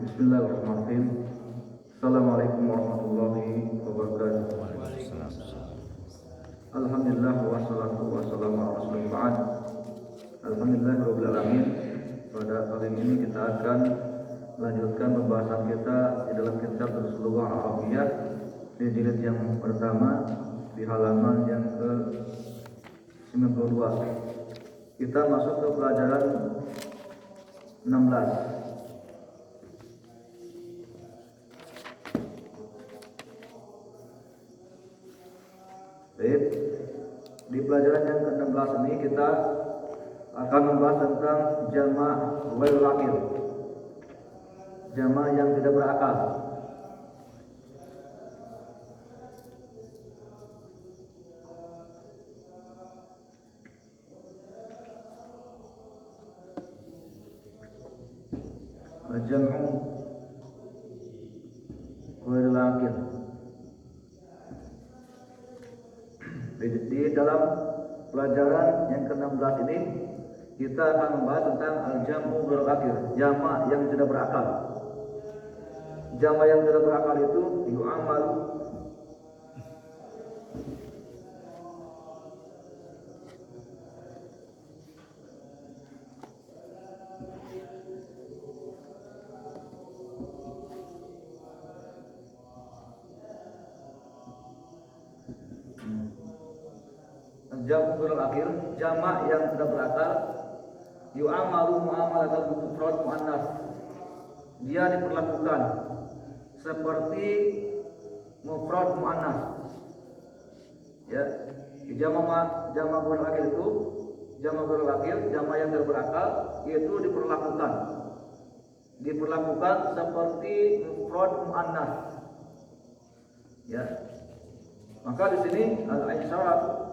Bismillahirrahmanirrahim. Assalamualaikum warahmatullahi wabarakatuh. Alhamdulillah wassalatu wassalamu ala rasulillah. Alhamdulillahirabbil alamin. Pada kali ini kita akan melanjutkan pembahasan kita di dalam kitab Lughah Arabiyah di jilid yang pertama di halaman yang ke-92. Kita masuk ke pelajaran 16. Baik, di pelajaran yang ke-16 ini kita akan membahas tentang jama' ghairul aqil. Jama' yang tidak berakal. Jam'u ghairul aqil. Di dalam pelajaran yang ke-16 ini kita akan membahas tentang al-jam'u ghairul aqil, jama' yang tidak berakal. Jama' yang tidak berakal itu yu'amal jam'u ghairul aqil, jama' yang tidak berakal, yu'amalu mu'amalatal mufrad muannas. Dia diperlakukan seperti mufrad muannas. Ya, jama' ghairul aqil itu, jama' ghairul aqil, jama' yang tidak berakal itu diperlakukan seperti mufrad muannas. Ya. Maka di sini al-isaratu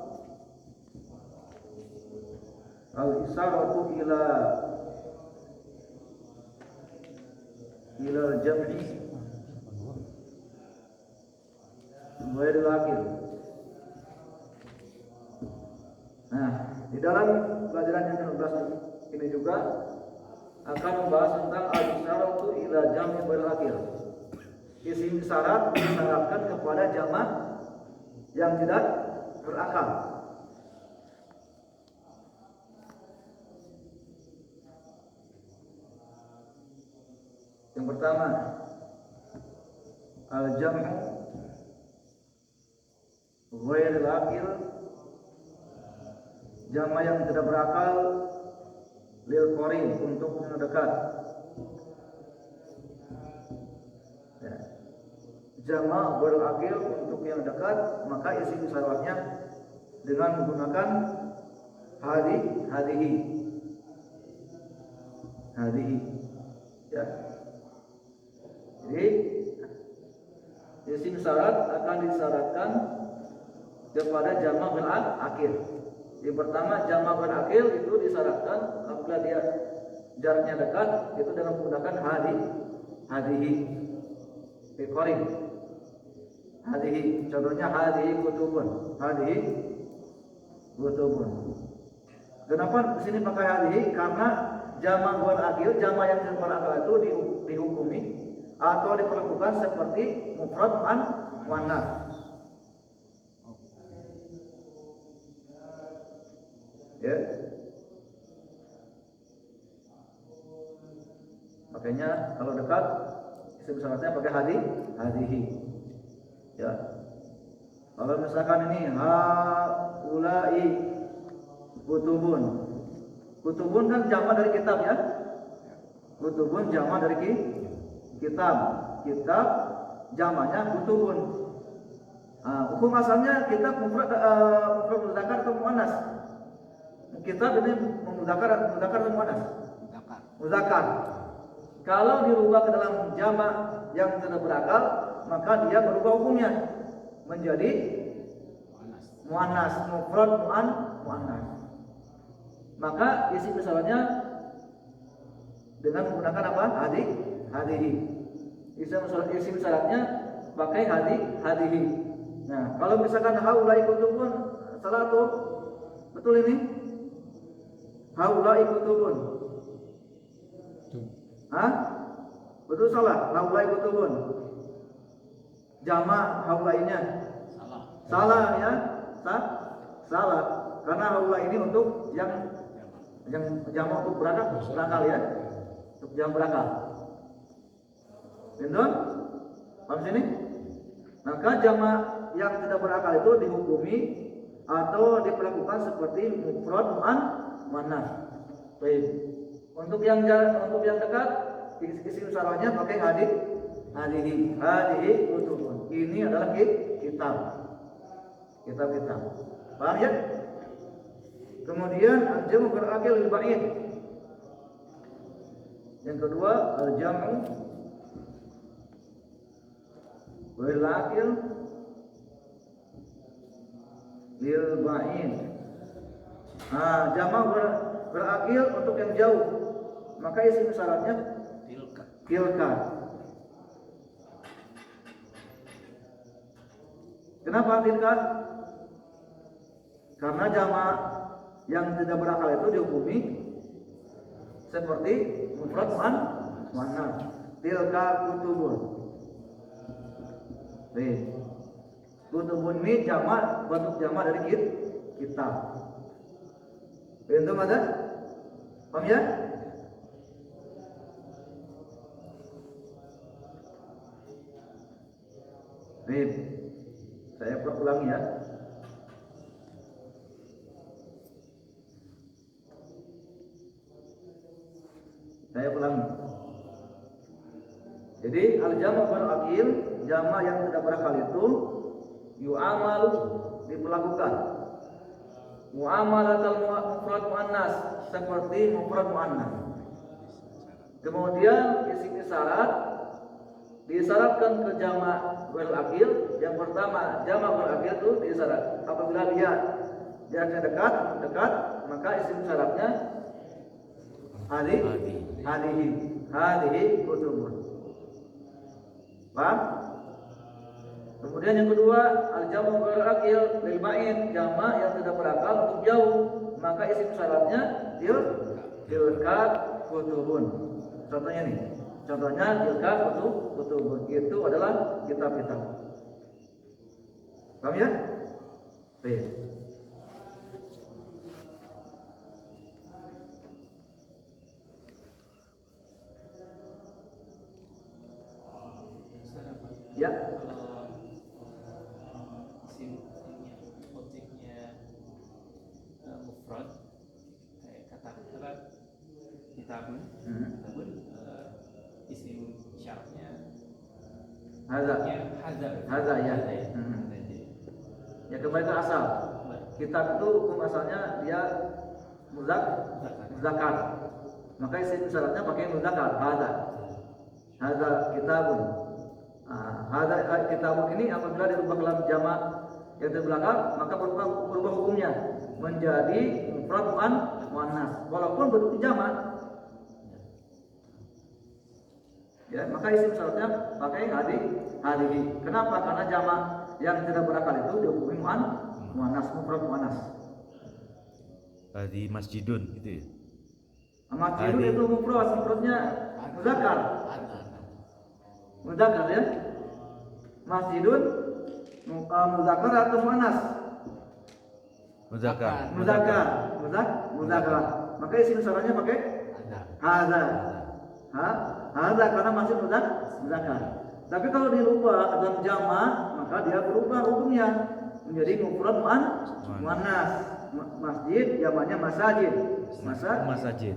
ila al-jam'i ghairul aqil. Nah, di dalam pelajaran yang ke-16 ini juga akan membahas tentang al-isaratu ila jam'i ghairul aqil. Isim syarat disyaratkan kepada jama' yang tidak berakal. Yang pertama, al-jam'u ghairul aqil, jama' yang tidak berakal, lil qarib, untuk yang dekat. Ya. Jama' ghairul aqil untuk yang dekat, maka isim syaratnya dengan menggunakan hadihi. Ya. Jadi isim syarat akan disyaratkan kepada jama' ghairul aqil. Yang pertama, jama' ghairul aqil itu disyaratkan apabila dia jaraknya dekat itu dengan menggunakan hadihi. Qarib. Hadihi, contohnya hadihi kutubun. Kenapa di sini pakai hadihi? Karena jama' ghairul aqil, jama' yang tidak berakal itu dihukumi atau diperlakukan seperti mufrad muannas. Ya. Makanya kalau dekat isim syaratnya pakai hadihi. Ya. Kalau misalkan ini haulai kutubun. Kutubun kan jama' dari kitab ya. Kutubun jama' dari kitab. Kitab jamanya kutubun. Hukum asalnya kitab mufrad muzakkar atau muannas? Kitab ini muzakkar atau muannas? Muzakkar. Kalau dirubah ke dalam jama' yang tidak berakal, maka dia berubah hukumnya menjadi muannas, mufrad muannas. Maka isi misalnya dengan menggunakan apa? Hadihi. Isim syaratnya pakai hadihi. Nah, kalau misalkan haulai kutubun, salah tuh. Betul ini? Haulai kutubun. Hah? Betul salah? Haulai kutubun. Jama haulainya. Salah ya. Salah. Karena haulai ini untuk yang jama untuk berakal ya. Untuk yang berakal. Betul? Paham sini? Maka jama yang tidak berakal itu dihukumi atau diperlakukan seperti mufrad muannas. Baik. Untuk yang dekat isim sarahnya pakai hadihi kutubun. Ini adalah kitab. Paham ya? Kemudian al-jam'u berakil lil ba'id. Yang kedua al-jam'u bil akil lil ba'id. Jama' berakil untuk yang jauh. Maka isim syaratnya tilka. Kenapa tilka? Karena jama' yang tidak berakal itu dihukumi seperti mufrad muannas. Tilka kutubun. Kutubun ini jama', bentuk jama' dari kitab. Itu ada? Paham ya? Baik. Saya ulangi ya. Jadi al-jamu berakil, jama yang tidak berakal itu yu'amalu diperlakukan. Muamalatul mufrad muannas seperti mufrad muannas. Kemudian isim isyarat disyaratkan ke jama' berakil. Yang pertama, jama' berakil itu disyarat apabila dia jaraknya dekat, maka isim syaratnya hadihi kutubun. Paham? Kemudian yang kedua, al-jamu berakil lil ba'id, jama' yang tidak berakal untuk jauh, maka isim syaratnya tilka kutubun. Contohnya nih. Tilka kutubun. Itu adalah kitab-kitab. Paham ya? Baik. Ya. Objeknya mufrad kayak kata kitabun, isim syaratnya hadza ya. Ya kembali ke asal. Kitab itu hukum asalnya dia muzakkar. Maka isim syaratnya pakai muzakkar, hadza kitabun. Hadza kitabun ini apabila dirubah dalam jama' yang terbelakang, maka berubah hukumnya menjadi mufrad muannas walaupun bentuknya jama'. Ya, maka isim syaratnya pakai hadihi. Kenapa? Karena jama' yang tidak berakal itu dihukumi muannas, mufrad muannas. Di masjidun itu ya. Masjidun itu mufradnya muzakkar. Muzakkar ya. Masjidun muzakkar atau muannas? Muzakkar. Maka isim syaratnya pakai hadza. Hadza karena masih muzakkar. Tapi kalau dirubah dalam jama' maka dia berubah hukumnya menjadi mufrad muannas. Masjid jamaknya masajid. Masajid.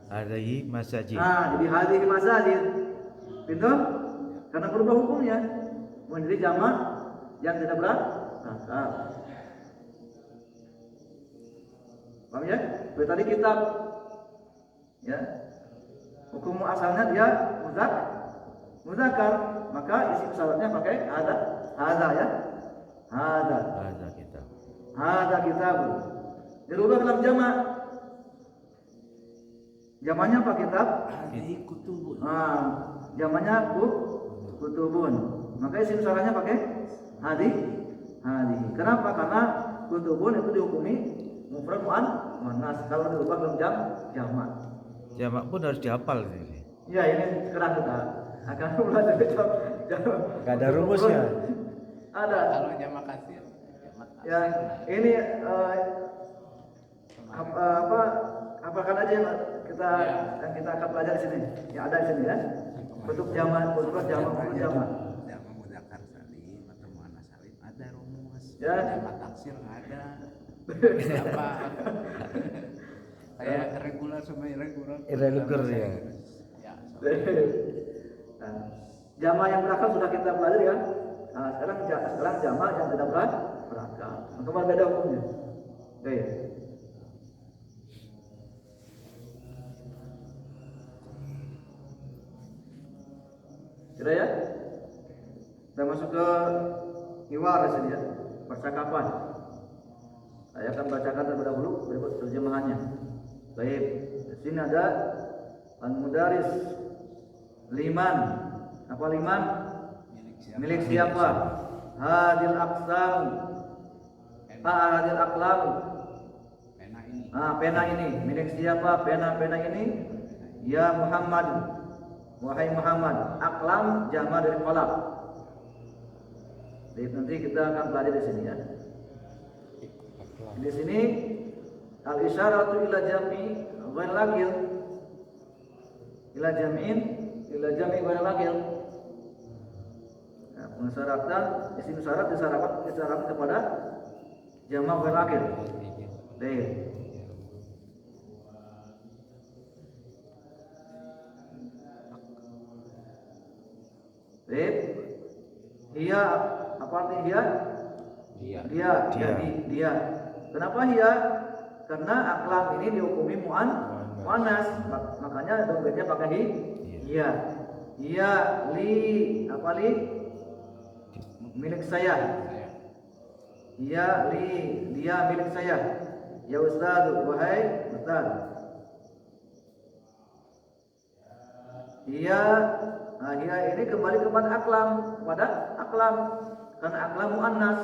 Hadihi masajid. Jadi hadihi masajid. Betul? Karena berubah hukumnya menjadi jama' yang tidak berakal. Paham ya? Tadi kitab ya. Hukum asalnya dia muzakkar, maka isim syaratnya pakai hadza ya. Hadza kitab. Dirubah dalam jama'. Jamanya apa kitab? Kutubun. Jamanya kutubun. Maka isim syaratnya pakai hadihi. Kenapa? Karena kutubun itu dihukumi mufrad muannas kalau dirubah dalam jama'. Jamak pun harus dihafal ini. Ya ini sekarang kita akan belajar jam. Gak ada rumusnya. Ada. Kalau jama kasir, Ya ini apakan aja yang kita akan belajar di sini. Yang ada di sini ya. Bentuk jama, bentuk jama. jama mudzakkar salim atau muannas salim ada rumus. Ya. Jama taksir nggak ada. Apa? Kayak regular sama irregular. Irregular, ya. Ya. Nah, jama yang berakal sudah kita pelajari kan. Nah, sekarang jama yang tidak berakal. Maka beda hukumnya. Oke. Sudah ya? Kita masuk ke hiwar di sini ya, percakapan. Saya akan bacakan terlebih dahulu berikut terjemahannya. Baik, di sini ada al-mudaris liman. Apa liman? Milik siapa? Hadil aqsam. Hadil aqlam. Pena ini. Pena ini milik siapa? Pena ini. Ya Muhammad. Wahai Muhammad, aklam jama dari qalam. Jadi nanti kita akan belajar di sini ya. Di sini al isyaratu ila jam'i ghair laqil. Ila jam'i ghair laqil. Nah, mensyaratkan isim syarat disyaratkan kepada jama' ghair laqil. Baik. Dia apa artinya dia? Dia. Kenapa dia? Karena aklam ini dihukumi muannas, makanya domirnya pakai dia. Dia apa li? Milik saya. Dia milik saya. Ya Ustaz, wahai Ustaz. Dia ini kembali kepada aklam, karena aklam muannas.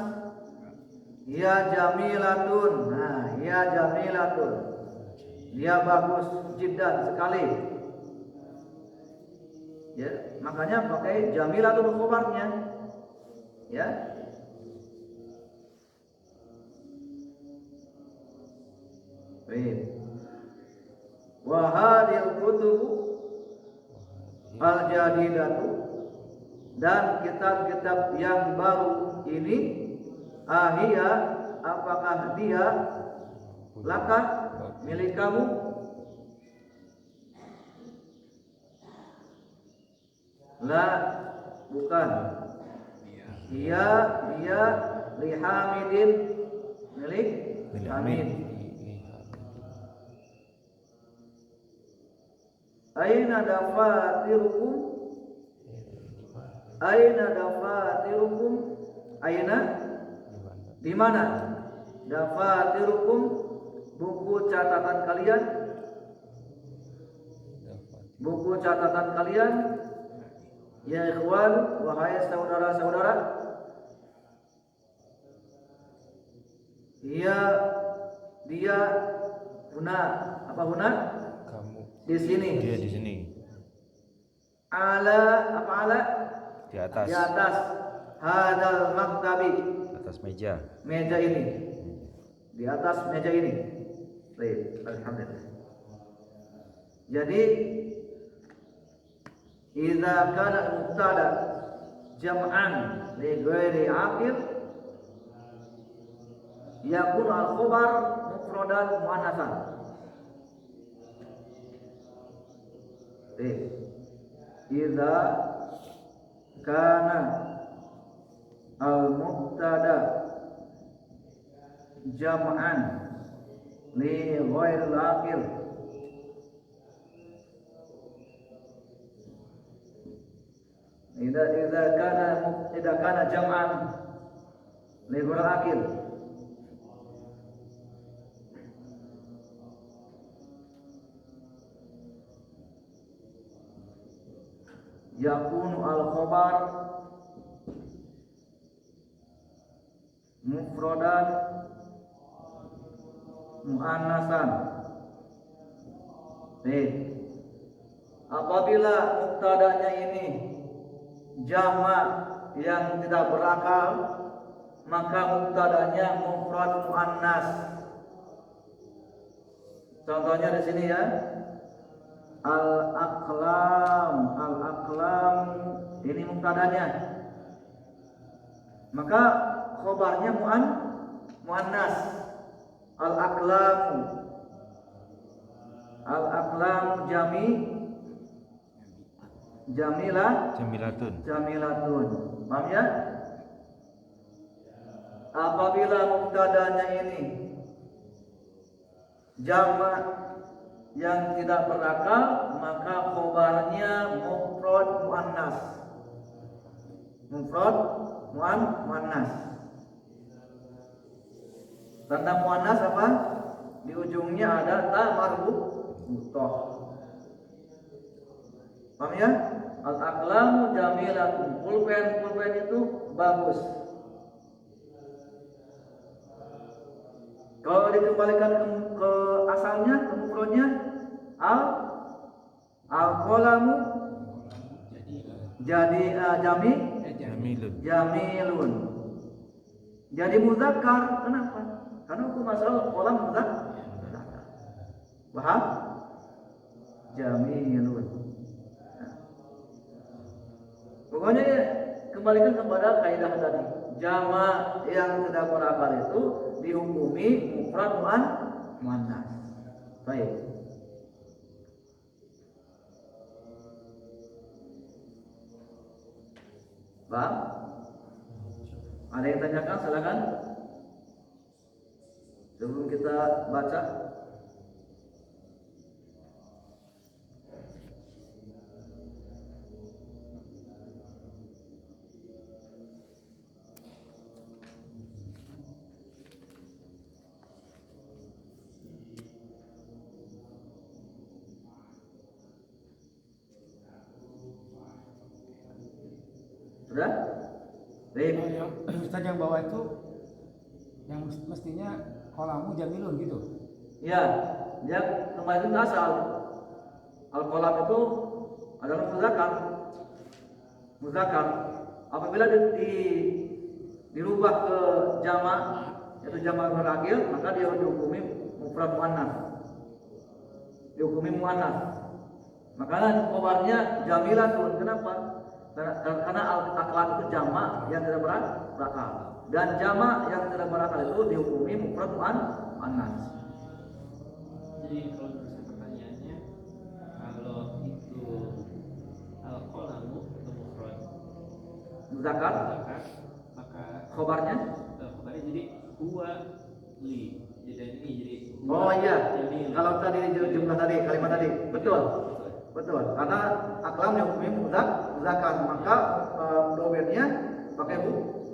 Ya jamilatun. Ya jamilatun. Dia bagus jiddan sekali. Ya, makanya pakai jamilatun khabarnya. Ya. Baik. Wa hadhil kutubu al-jadidatu, dan kitab-kitab yang baru ini ahia, apakah dia laka milik kamu? La, bukan. Dia lihamidin, milik Hamid. Aina dafatirukum? Aina di mana? Dafatirukum, buku catatan kalian. Ya ikhwan, wahai saudara-saudara. Dia huna, apa huna? Di sini. Dia di sini. Ala. Di atas. Hadal maktabi. Atas meja. Meja ini. Di atas meja ini. Baik, alhamdulillah. Jadi idza kana mubtada jam'an li ghairi aqil yakun al-khabar mufradan muannatsan. Idza kana al-mubtada jam'an li ghairil aqil idza kana jam'an li ghairil aqil yakunu al-khabar mufradan muannasan. Apabila muktadanya ini jamak yang tidak berakal, maka muktadanya mufrad muannas. Contohnya di sini ya, al-aqlam ini muktadanya. Maka khobarnya muannas. Al-aqlam Jamilatun. jamilatun. Paham ya? Apabila muktadanya ini jamak yang tidak berakal, maka khobarnya mufrad muannas. Muannas. Tanda muannas apa? Di ujungnya ada ta marbutoh. Paham ya? Al-aqlamu jamilatun. Pulpen itu bagus. Kalau dikembalikan ke asalnya, ke mufradnya, al-qalamu jadi jamilun. Jadi muzakkar. Kenapa? Karena hukum asal qalam muzakkar. Paham? Jamilun. Pokoknya kembalikan kepada kaidah tadi. Jamak yang tidak berakal itu dihukumi mufrad muannas. Baik. Paham? Ada yang tanyakan? Silakan. Sebelum kita baca. Sudah? Baik. Ustaz yang bawah itu yang mestinya qalamu jamilun gitu. Ya, dia kembali ke asal. Al-qalam itu adalah muzakkar. Apabila dirubah ke jamak, yaitu jamak berakil, maka dia dihukumi mufrad muannas. Makanya khobarnya jamilatun. Kenapa? Karena al-aqlam itu jamak yang tidak berakal, dan jamak yang tidak berakal itu dihukumi mufrad muannas. Jadi kalau terus pertanyaannya, kalau itu al-qalamu itu mufrad Muzakkar, maka khobarnya jadi huwa li. Jadi ini jadi oh iya. jamilun. Kalau tadi jumlah tadi, kalimat tadi, betul. Karena aqlam dihukumi muzakkar, maka domirnya pakai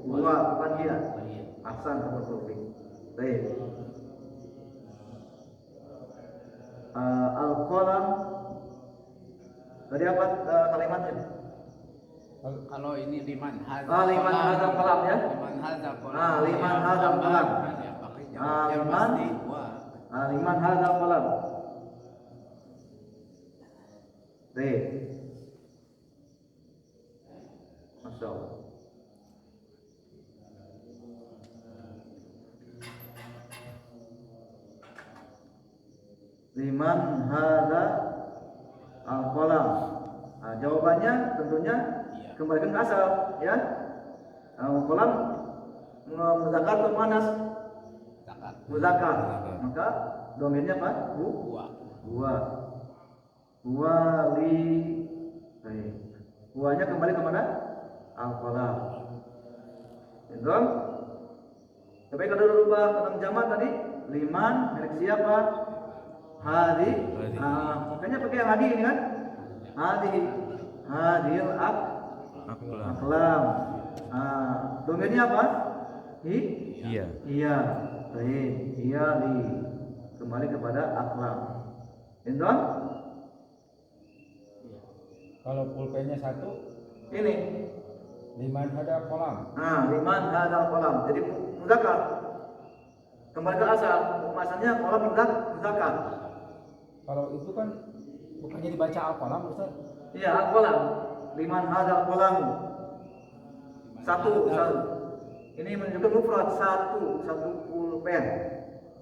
huwa, bukan dia. Ahsan, seperti itu. Baik. Al-qalam tadi apa kalimatnya? Kalau ini liman Liman hadzal qalam ya. Liman hadzal qalam. Liman hadzal qalam. Baik. Masya Allah. Liman hadza al-qalam. Jawabannya tentunya kembalikan ke asal, ya. Qalam muzakkar atau muannas? Muzakkar. Maka domainnya apa? Huwa li. Baik. Huwanya kembali kepada al-qalam. Itu. Tapi kalau dirubah ke dalam jamak tadi, liman milik siapa? Hadi. Makanya pakai hadi ini kan? Hadil aqlam. Domainnya apa? Iya. Baik. Iya li. Kembali kepada aqlam. Itu. Kalau pulpennya satu, Ini. liman ada kolam. Liman hadzal qalam. Jadi muzakkar. Kembali ke asal. Maksudnya qalam muzakkar. Kalau itu kan Bukannya dibaca al-qalam Ustaz? Iya, al-qalam. Liman hadzal qalam. Satu. Ini menunjukkan mufrad satu pulpen.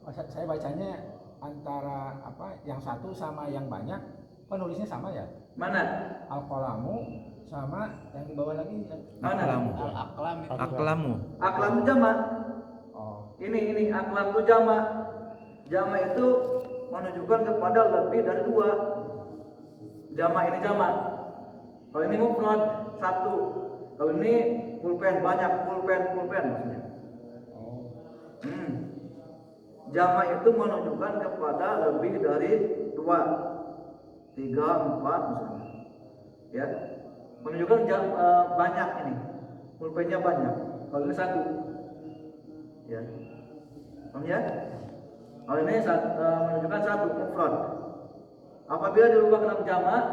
Oh, saya bacanya antara apa yang satu sama yang banyak, penulisnya sama ya? Mana? Al-qalamu sama yang di bawah lagi Mana? Aklamu. Al-aqlam itu Aklamu. Aklam itu jamak. Oh, Ini aklam itu jamak. Jamak itu menunjukkan kepada lebih dari 2. Jamak ini jamak. Kalau ini mufrad 1. Kalau ini pulpen banyak, pulpen maksudnya. Jamak itu menunjukkan kepada lebih dari 2, 3, 4 misalnya. Ya. Menunjukkan banyak ini. Pulpennya banyak. Kalau ini 1. Ya. Paham ya? Kalau ini menunjukkan 1 mufrad. Apabila dirubah ke dalam jamak,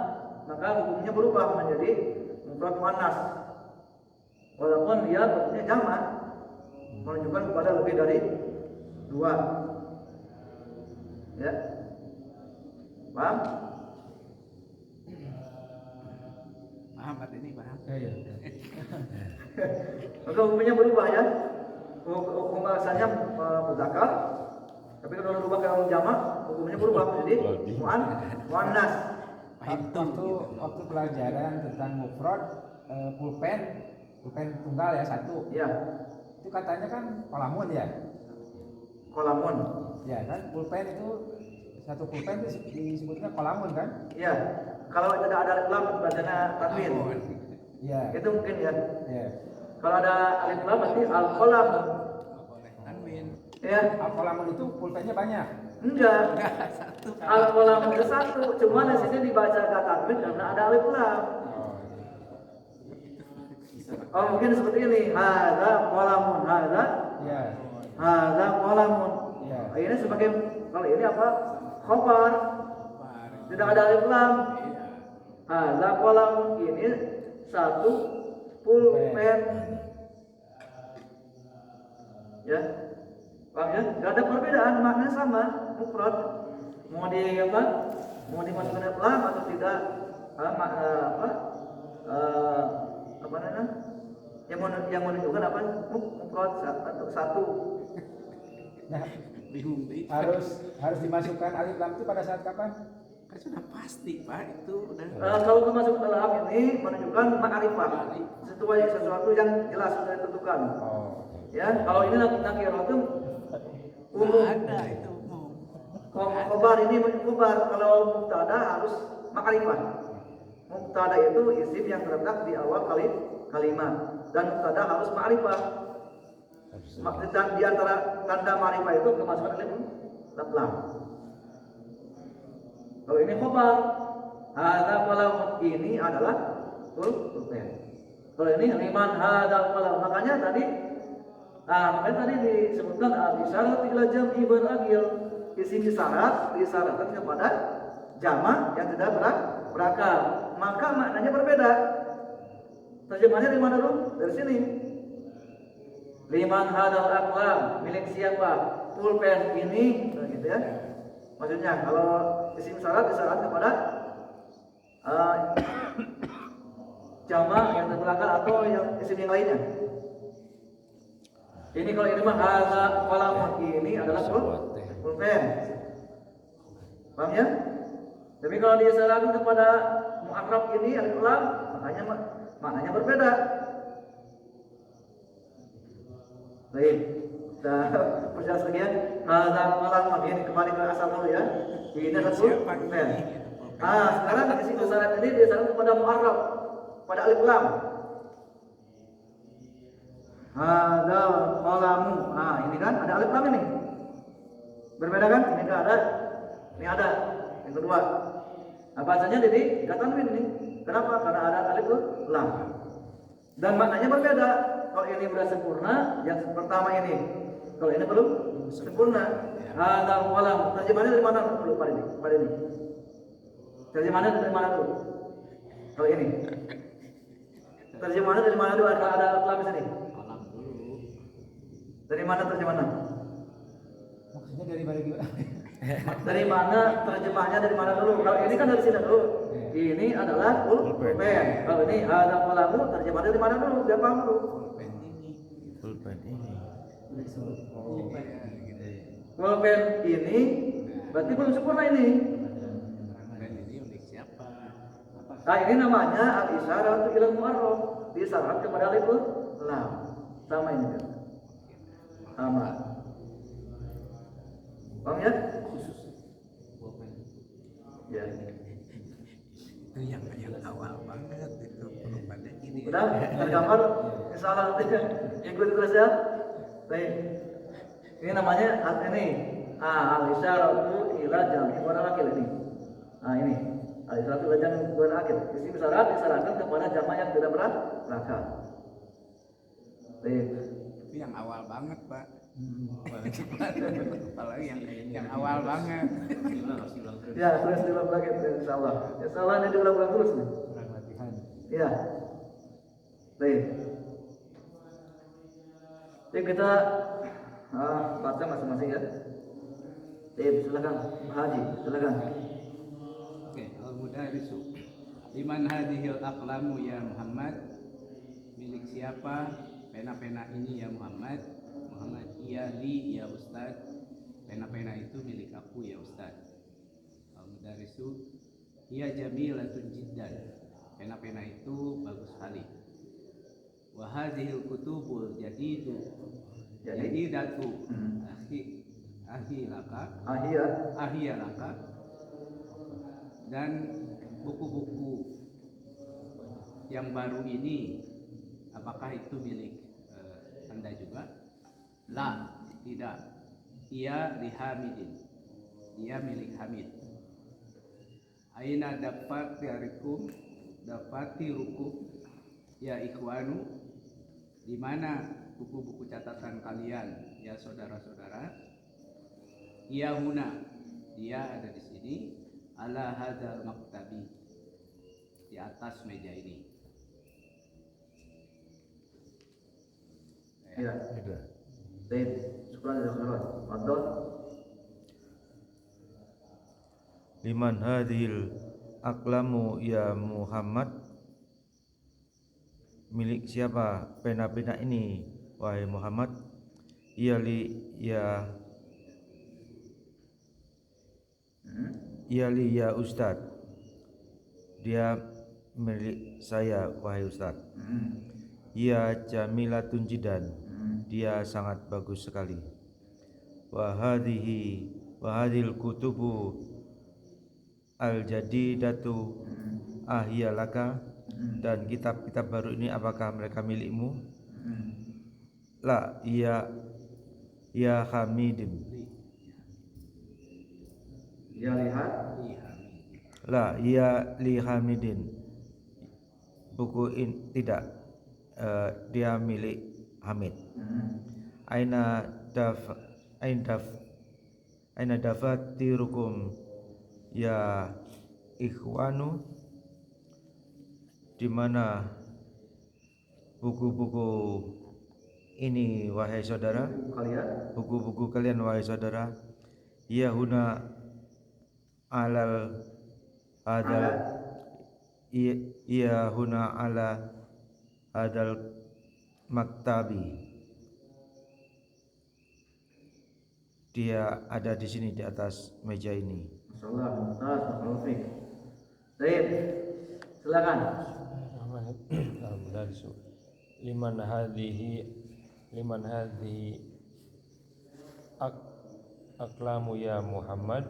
maka hukumnya berubah menjadi mufrad muannas. Walaupun dia bentuknya jamak, menunjukkan kepada lebih dari 2. Ya. Paham? Paham artinya paham. iya. Maka hukumnya berubah ya. Hukum asalnya muzakkar, tapi kalau dirubah ke dalam jamak, hukumnya berubah menjadi muannas. Waktu pelajaran tentang mufrad pulpen tunggal ya 1. Ya, Itu katanya kan kolamun ya. kolamun. Ya kan pulpen itu satu pulpen itu disebutnya kolamun kan? Ya, kalau tidak ada alif lam bacanya tanwin. Iya. Itu mungkin ya. Ya. Kalau ada alif lam berarti al-qalam. Tanwin. Ya, Al-qalamun itu pulpennya banyak. enggak. Satu. Al-qalam itu 1, cuma di sini dibaca kata tanwin karena ada alif lam. Oh, mungkin seperti ini. Hadza qalamun, Iya. hadza qalamun. Iya. Ini sebagai kalau ini apa? Khabar. Tidak ada alif lam. Hadza qalamun, ini 1 pulpen. Ya. Paham ya? Tidak ada perbedaan, maknanya sama, mufrad. Mau di apa? Mau dimasukkan alif lam atau tidak? Apa namanya? Yang menunjukkan apa? Mufrad atau 1. Nah, Bingung itu. harus dimasukkan alif lam itu pada saat kapan? Kan sudah pasti Pak itu udah. Kalau termasuk dalam ini menunjukkan ma'rifah, sesuatu yang jelas sudah ditentukan. Oh. Ya, kalau ini nakiratum umum. Ada itu umum. Khobar ini khobar, kalau mubtada harus ma'rifah. Mubtada itu isim yang terletak di awal kalimat dan mubtada harus ma'rifah. Dan di antara tanda ma'rifah itu kemasukan alif lam. Kalau ini khobar, hadza qalam, ini adalah pulpen. Kalau ini liman hadzal qalam, makanya tadi disebutkan al-isyarat ila jam'i wal agil. Isim disyaratkan kepada jamak yang tidak berakal. Maka maknanya berbeda. Terjemahannya dari mana dulu? Dari sini. Liman hadzal aqlam, milik siapa? Pulpen ini, gitu ya. Maksudnya kalau isim syarat disyarat kepada jamak yang berakal atau yang isim yang lainnya. Ini kalau ini mah hadza qalamun, ini adalah pulpen. Paham ya? Tapi kalau disyaratkan kepada mu'arraf ini alif lam, maknanya berbeda. Baik. Nah, perjalanan sekian. Hadza qalamun, ini kembali ke asal dulu ya. Ini adalah pulpen. Sekarang di sini syarat ini disyaratkan kepada mu'arraf, pada alif lam. Hadzal qalamu. Ini kan ada alif lam ini. Berbeda kan? Ini enggak ada. Ini ada. Yang kedua. Bacanya jadi enggak tanwin ini. Kenapa? Karena ada alif lam. Dan maknanya berbeda. Kalau ini sudah sempurna, yang pertama ini. Kalau ini belum sempurna. Hadzal qalam. Terjemahannya dari mana dulu Pak ini? Terjemahannya dari mana dulu? Kalau ini. Terjemahannya dari mana dulu? Ada alif lam di sini. Dari mana terjemahan? Maksudnya dari mana gimana? Dari mana terjemahnya, dari mana dulu? Kalau ini kan dari sini dulu. Ini adalah pulpen. Kalau ini ada kalamu, terjemahnya dari mana dulu? Biar paham dulu. Pulpen ini. Pulpen ini. Pulpen ini berarti belum sempurna ini. Pulpen ini milik siapa? Nah ini namanya al-isyaratu ilal mu'arraf, disyarat kepada aliful lam. Sama ini kan? Sama. Paham ya? Pulpen. Ya. Itu yang awal banget itu pulpennya ini. Udah tergambar. Insya Allah nanti ikut terus ya. Baik. Ini namanya ini. Al-isyaratu ila jam'i muannas akil ini. Nah ini. Al-isyaratu ila jam'i muannas akil. Isim isyarat disyaratkan kepada jamak yang tidak berakal. Baik. Itu yang awal banget, Pak. Apalagi yang awal banget. Harus diulang terus. Ya, terus diulang lagi insya Allah. Insya Allah ini diulang-ulang terus nih. Kurang latihan. Iya. Baik. Jadi kita baca masing-masing ya. Baik, silakan Pak Haji, silakan. Oke, al-mudarisu. Liman hadhil aqlamu ya Muhammad? Milik siapa pena-pena ini ya Muhammad? Muhammad, iya li ya Ustaz. Pena-pena itu milik aku ya Ustaz. Al-mudarisu, iya jamilatun jiddan. Pena-pena itu bagus sekali. Wa hadhil kutubul jadidatu ahiyalaka, dan buku-buku yang baru ini apakah itu milik Anda juga? La, tidak. Ia li Hamidin. Dia milik Hamid. Aina dafatirukum ya ikhwanu? Di mana buku-buku catatan kalian ya saudara-saudara? Ia huna, dia ada di sini, ala hadzal maktabi, di atas meja ini. Ya. Sudah. Baik, syukur jazakallah. Fadhol. Liman hadhil aqlamu ya Muhammad? Milik siapa pena-pena ini wahai Muhammad? Iya li ya Ustaz. Dia milik saya wahai Ustaz. Ia jamilatun jiddan. Dia sangat bagus sekali. Wa hadhil kutubu al-jadidatu ahiyalaka, dan kitab-kitab baru ini apakah mereka milikmu? La, ya Hamidin. Ya lihat. La, ya li Hamidin. Buku ini tidak, dia milik Hamid. Aina dafatirukum ya ikhwanu? Di mana buku-buku ini wahai saudara? Kalian. Buku-buku kalian wahai saudara? Ya huna alal hadal, ya huna ala hadal maktabi. Dia ada di sini di atas meja ini. Masyaallah, mumtaz, barakallahu. Baik. Silakan. liman hadhihi aqlamu ya Muhammad?